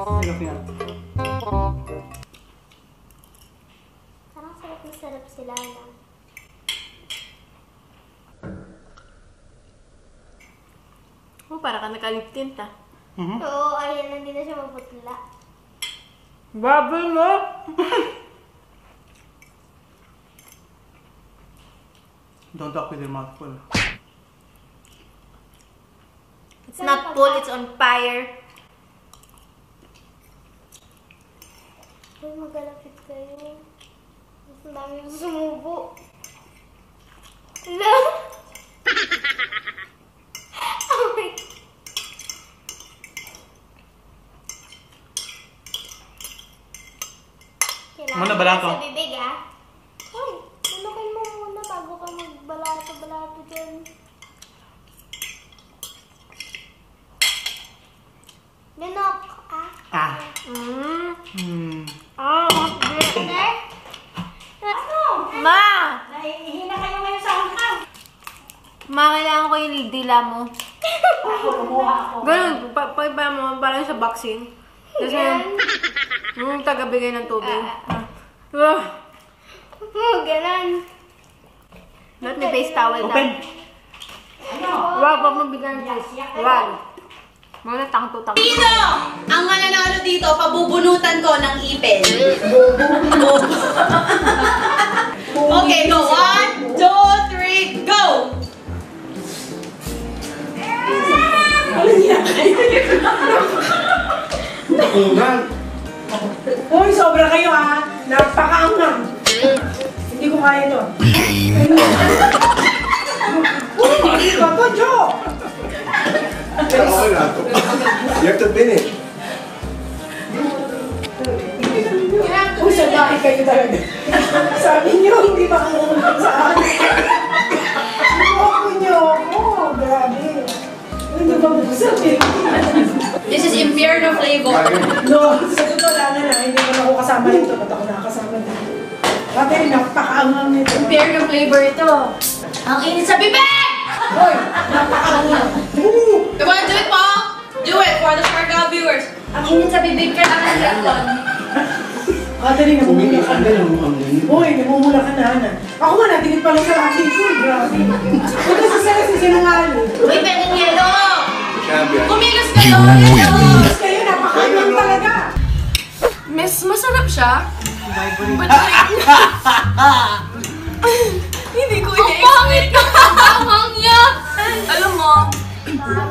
Parang sarap na sarap sila na. Oh, para ka nakalip tint ah. Oo, ayan, hindi na siya maputla. Bubble mo! Don't talk with your mouth full. It's not full, it's on fire. Ay, magalapit kayo. Mas dami yung sumubo. Hello? Oh my God. Muna balato. Sa bibig, ah. Ay, lunukin mo muna bago ka magbalato-balato dyan. Lunok, ah. Ah. Hindi? Ano? Ma! Nahihina kayo ngayon sa hangkang. Ma, kailangan ko yung dila mo. Ako, kumuha ako. Ganun, pa mo, parang sa boxing. Tapos yung tagabigay ng tubig. Ganun. Let me face towel Open! down. Wag mo bigyan ng face. Wag. Mga tangto-tangto. Sino ang mananalo dito? Pabubunutan ko ng ipin. Okay, go. 1, 2, 3, go! Nakungan! Uy, sobra kayo ha! Napakaangang! Hindi ko kaya to. Uy, ito, Jo! You have to finish. Uy, sadaki kayo talaga. Sabi niyo, hindi makakungkot sa akin. Ako niyo ako. Grabe. Hindi ba magsabi? This is Inferno flavor. No, sa totoo lang na, hindi mo na ako kasama dito. Ba't ako nakakasama dito? Bakit napakaangang nito? Inferno flavor ito. Ang init sa bibig! Uy, napakaangang. Come on, do it, po! Do it for the Sparkle viewers. Ang init sa bibig ka lang ang reaction. Dali, namumula ka na. Ang Uy, namumula ka na, Ana. Ako nga, natingit pa lang sa akin ko. Grabe. Ito sa sila si sinungaling. Uy, pwede yelo! Champion. Kumilos ka doon! Tapos kayo, napakaangang talaga. Masarap siya. But Hindi ko ang pangit ka! Ang hangyak! Alam mo,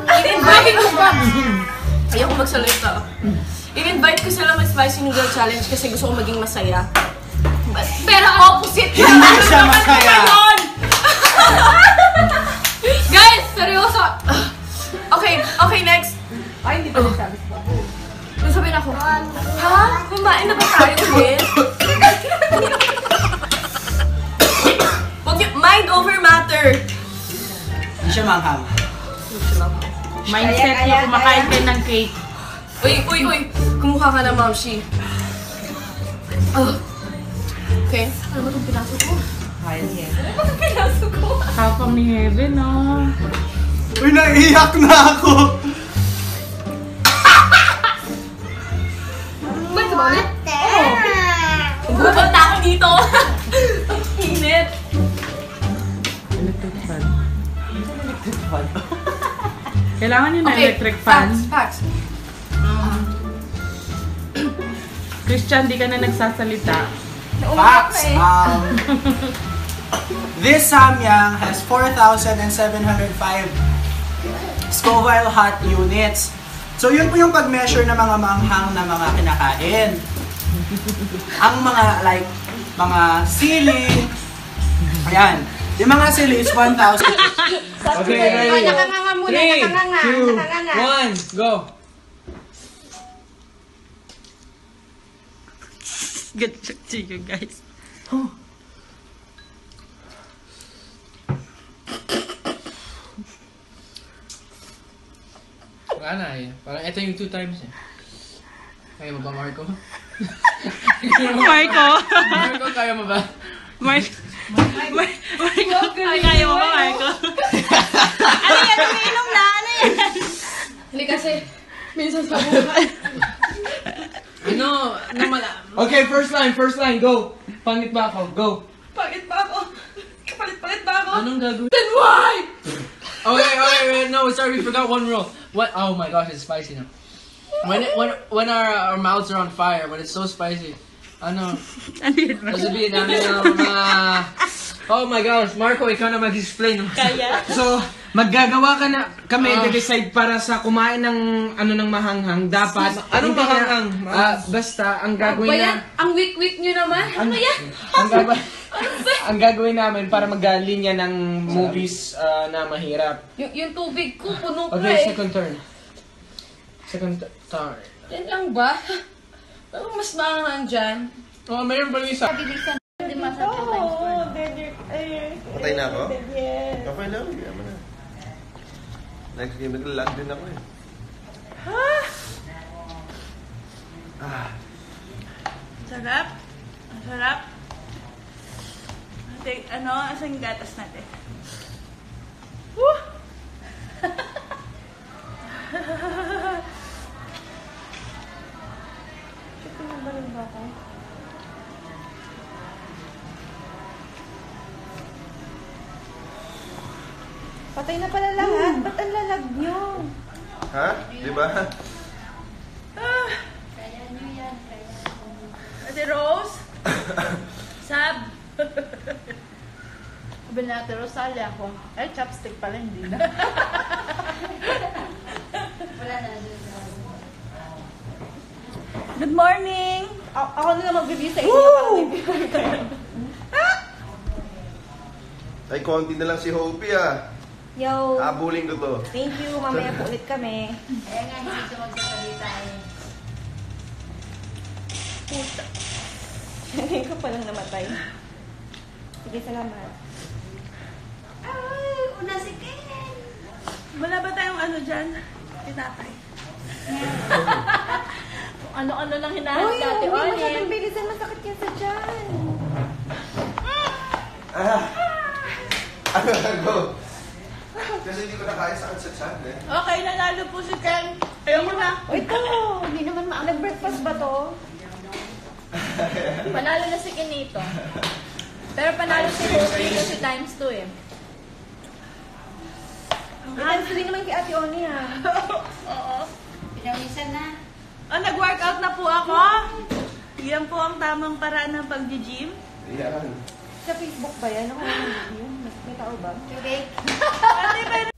in-invite ko pa. Ayoko magsalita. In-invite ko sila mag-Spicy Noodle Challenge kasi gusto ko maging masaya. Pero opposite na! Hindi siya masaya! Guys, seryoso! Okay, next. Ay, hindi pa nasabi ko. Sabihin ako, ha? Kumain na ba tayo ulit? Mind over matter. Hindi siya manghang. Mindset niya kumakain kayo ng cake. Uy. Kumuha ka na, Mamshi. Okay. Ano ba itong pinasok ko? Kaya niya. Ano ba itong pinasok ko? Tapang ni Heaven, oh. Uy, naiiyak na ako! Ba't ba ulit? Pupunta ako dito. Ang init. Electric fan. Kailangan nyo na electric fan. Facts. Christian, di ka na nagsasalita. Facts! This Samyang has 4,705 Scoville hot units. So yun po yung pag-measure ng mga manghang na mga kinakain. Ang mga like, mga sili. Ayan. Yung mga sili is 1,000. Okay, ready? Nakanganga muna, nakanganga. 1, go! Good luck to you guys. Wala na eh. Parang ito yung 2 times eh. Kaya mo ba, Marco? Marco! Marco, kaya mo ba? Marco! Kaya mo ba, Marco? Ano yan? Umiinom na? Ano yan? Hindi kasi, minsan sa buhay. No, okay, first line, go. Pangit ba ako? Go. Pangit ba ako? Kapalit-palit ba ako? Anong gagawin? Then why? Okay, no, sorry, we forgot one rule. What? Oh my gosh, it's spicy now. When our mouths are on fire, when it's so spicy, ano? Sasabihin namin ng mga... Oh my gosh, Marco, ikaw na mag-explain. Kaya? So, maggagawa ka na, kami decide para sa kumain ng ano ng mahanghang, dapat Anong hindi na- mahanghang? Basta ang gagawin Bayan, na ang weak-weak nyo naman. Ano yan? ang gagawin namin para maglinya ng movies na mahirap. Yung tubig ko, puno ka Okay, eh. second turn. Yan lang ba? Pero mas maangang dyan. Oh, mayroon pa rin isa. Patay na ako? Okay lang, hindi naman na. Next game, naglalag din ako eh. Sarap. Ang sarap. Ano, asan yung gatas natin? Woo! Patay na pala lahat. Ba't ang lalag nyo? Ha? Di ba? Ate Rose? Sab? Sabi na, Ate Rosali ako. Ay, chopstick pala, hindi na. Good morning! Ako na lang mag-review sa inyo para may bigay kayo. Ay, konti na lang si Hopi ah. Yo, Abulin ko to. thank you. Mamaya po ulit kami. Puta. Ngayon ka palang namatay. Sige, salamat. Ay, una si Ken! Wala ba tayong ano dyan? Tinapay. Ano-ano lang hinahanap Uy, Ate hindi Onin. masyadong bilisan. Masakit yan sa tiyan. Go. Kasi hindi ko na kaya sakit sa chan eh. Okay, nanalo po si Ken. Ayoko na. O ito, hindi naman nag-breakfast ba to? Panalo na si Kinito. Pero panalo si Hopi kasi times 2 eh. Times 3 naman kay Ate Oni ha. Oo. Nag-workout na po ako. Yan po ang tamang paraan ng pag-gym. Yan. Sa Facebook ba yan? Ako naman review. May tao ba? Ate,